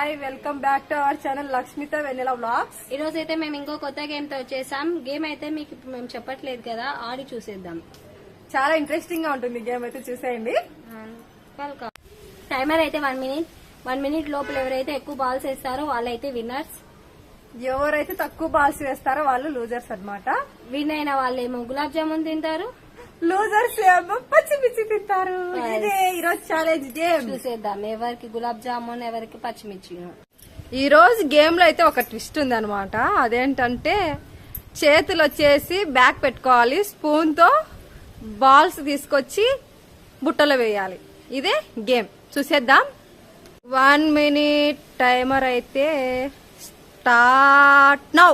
Hi welcome back to our channel Lakshmitha Vennela vlogs. ఈ రోజు అయితే మేము ఇంకో కొత్త గేమ్ తో వచ్చేసాం. గేమ్ అయితే మీకు ఇప్పుడు మేము చెప్పట్లేదు కదా, ఆడి చూసేద్దాం. చాలా ఇంట్రెస్టింగ్ గా ఉంటుంది గేమ్, అయితే చూసేయండి. టైమర్ అయితే 1 minute. 1 minute లోపల ఎవరైతే ఎక్కువ బాల్స్ వేస్తారో వాళ్ళైతే విన్నర్స్. ఎవరైతే తక్కువ బాల్స్ వేస్తారో వాళ్ళు లూజర్స్ అన్నమాట. విన్ అయిన వాళ్ళేమో గులాబ్ జామున్ తింటారు, లూజర్స్ ఏమో పచ్చిమిర్చి తింటారు. ఇదే ఈరోజు ఛాలెంజ్ గేమ్. చూసేద్దాం ఎవరికి గులాబ్ జామున్ ఎవరికి పచ్చిమిర్చి. ఈ రోజు గేమ్ లో అయితే ఒక ట్విస్ట్ ఉంది అనమాట. అదేంటంటే చేతులు వచ్చేసి బ్యాక్ పెట్టుకోవాలి, స్పూన్ తో బాల్స్ తీసుకొచ్చి బుట్టలో వేయాలి. ఇదే గేమ్, చూసేద్దాం. 1 minute టైమర్ అయితే start now.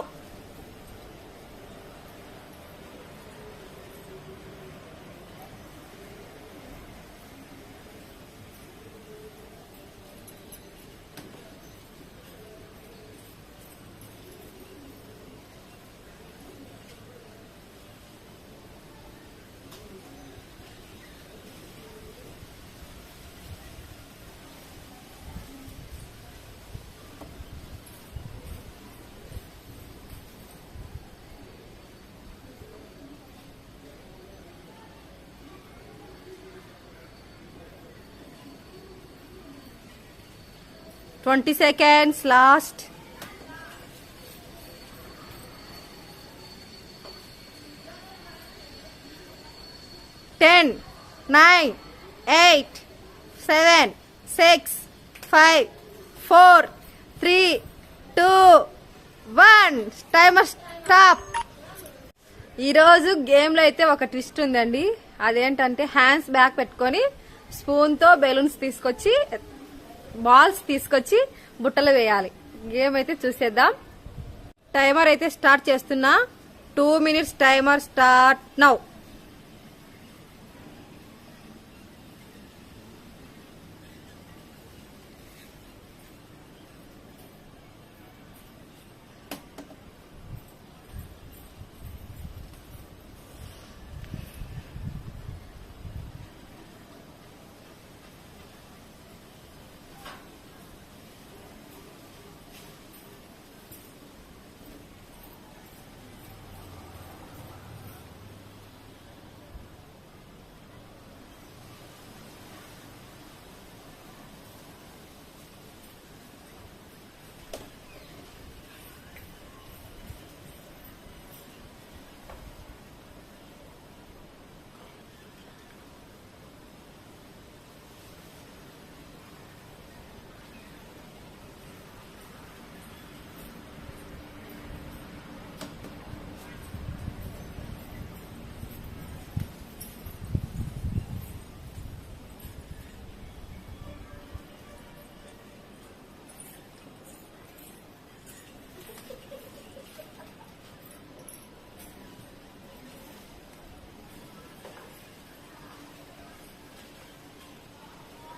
Twenty seconds last. 10, 9, 8, 7, 6, 5, 4, 3, 2, 1. Timer stop. ఈరోజు గేమ్ లో అయితే ఒక ట్విస్ట్ ఉందండి. అదేంటంటే హ్యాండ్స్ బ్యాక్ పెట్టుకొని స్పూన్ తో బెలూన్స్ తీసుకొచ్చి బాల్స్ తీసుకొచ్చి బుట్టలో వేయాలి. గేమ్ అయితే చూసేద్దాం. టైమర్ అయితే స్టార్ట్ చేస్తున్నా. 2 minutes timer start now.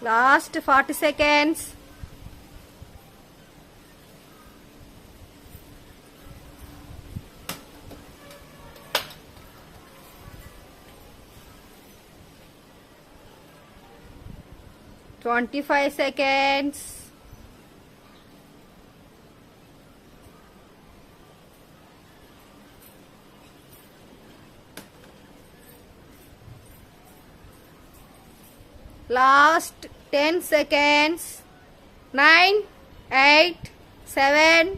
Last 40 seconds. Twenty-five seconds. Last 10 seconds. 9, 8, 7,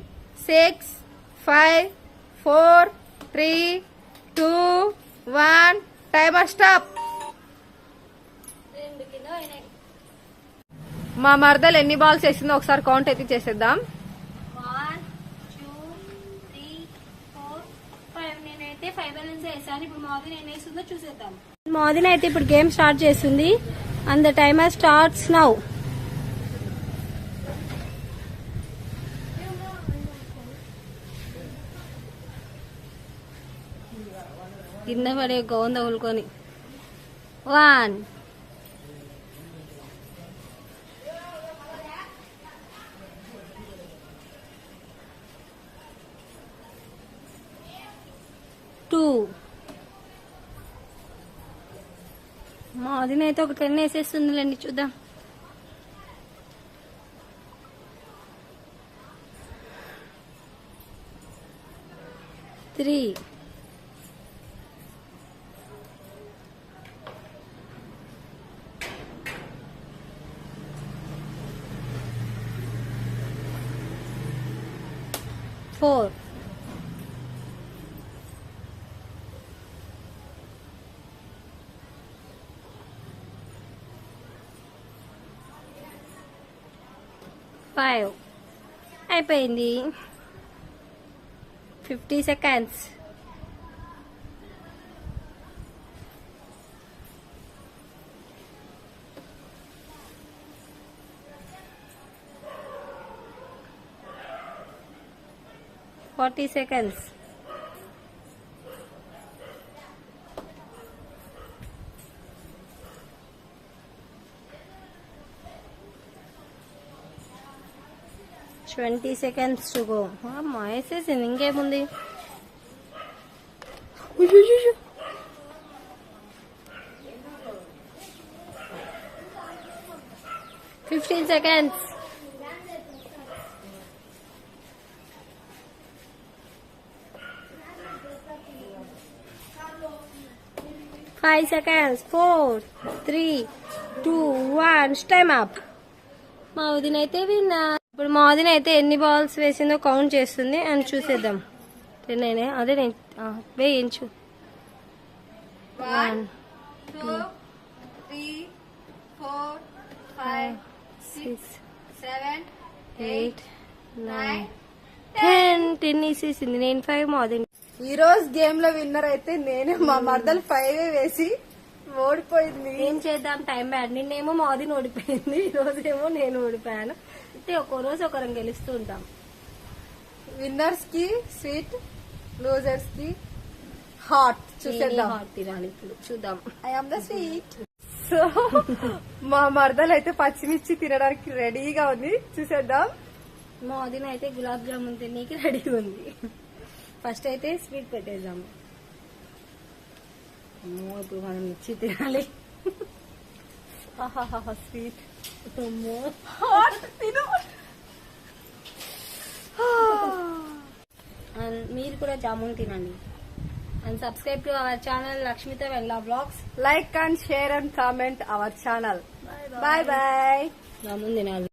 6, 5, 4, 3, 2, 1. Timer stop. మా మరదలు ఎన్ని బాల్స్ వేసిందో ఒకసారి కౌంట్ అయితే చేసేద్దాం. 1, 2, 3, 4, 5. నేనైతే 5 balloons వేసాను. ఇప్పుడు మోదిని ఎన్ని వేస్తుందో చూసేద్దాం. మోదిని అయితే ఇప్పుడు గేమ్ స్టార్ట్ చేస్తుంది. And the timer starts now. కింద పడే గోంద ఉల్కొని 1, 2. మా వదిన అయితే ఒక 10 వేసేస్తుందిలేండి, చూద్దాం. 3 4 5 అయిపోయింది 50 seconds seconds twenty seconds to go వేసేసింది ఇంకేముంది 15 seconds five seconds 4 3 2 1 time up మా వదిన అయితే విన్నా ఇప్పుడు మా వదిన అయితే ఎన్ని బాల్స్ వేసిందో కౌంట్ చేస్తుంది అని చూసేద్దాం నేనే అదే నేను వేయించు 1 2 3 4 5 6 7 8 9 10 వేసేసింది నేను 5 మా వదిన ఈ రోజు గేమ్ లో విన్నర్ అయితే నేనే. మా మరదలు 5 వేసి ఓడిపోయింది. ఏం చేద్దాం టైం బ్యాడ్ నిన్నేమో మా వదిన ఓడిపోయింది ఈ రోజేమో నేను ఓడిపోయాను అంటే ఒక్కో రోజు ఒకరం గెలుస్తూ ఉంటాం. విన్నర్స్ కి స్వీట్, లూజర్స్ కి హాట్. చూసేద్దాం. హాట్ తినాలి ఇప్పుడు చూద్దాం. I am the sweet. So మా మరదలు అయితే పచ్చిమిర్చి తినడానికి రెడీగా ఉంది. చూసేద్దాం. మా వదిన అయితే గులాబ్ జామున్ తినడానికి రెడీగా ఉంది. ఫస్ట్ అయితే స్వీట్ పెట్టేద్దాము. అమ్మో ఇప్పుడు మనం మిర్చి తినాలి. స్వీట్ అమ్మో తిను. And మీరు కూడా జామున్ తినండి. And subscribe to our channel Lakshmita Vella Vlogs. Like and share and comment our channel. Bye bye. Jamun తినాలి.